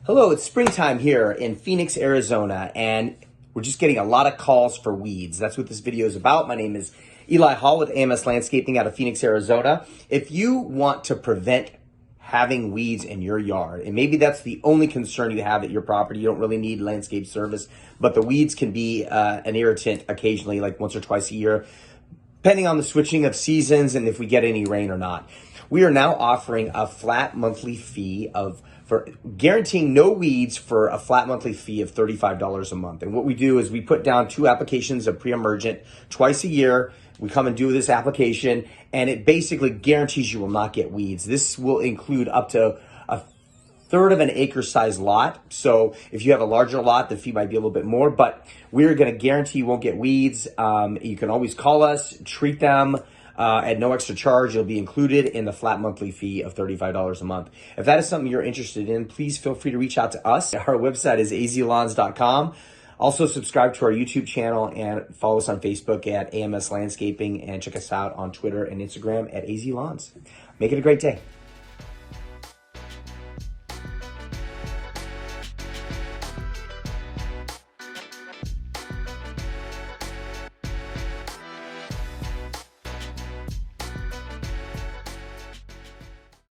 Hello, it's springtime here in Phoenix, Arizona, and we're just getting a lot of calls for weeds. That's what this video is about. My name is Eli Hall with AMS Landscaping out of Phoenix, Arizona. If you want to prevent having weeds in your yard, and maybe that's the only concern you have at your property, you don't really need landscape service, but the weeds can be an irritant occasionally, like once or twice a year, depending on the switching of seasons and if we get any rain or not. We are now offering a flat monthly fee for guaranteeing no weeds for a flat monthly fee of $35 a month. And what we do is we put down 2 applications of pre-emergent twice a year. We come and do this application, and it basically guarantees you will not get weeds. This will include up to a third of an acre size lot. So if you have a larger lot, the fee might be a little bit more, but we're going to guarantee you won't get weeds. You can always call us, treat them at no extra charge. It'll be included in the flat monthly fee of $35 a month. If that is something you're interested in, please feel free to reach out to us. Our website is AMSLands.com. Also subscribe to our YouTube channel and follow us on Facebook at AMS Landscaping, and check us out on Twitter and Instagram at AZLawns. Make it a great day.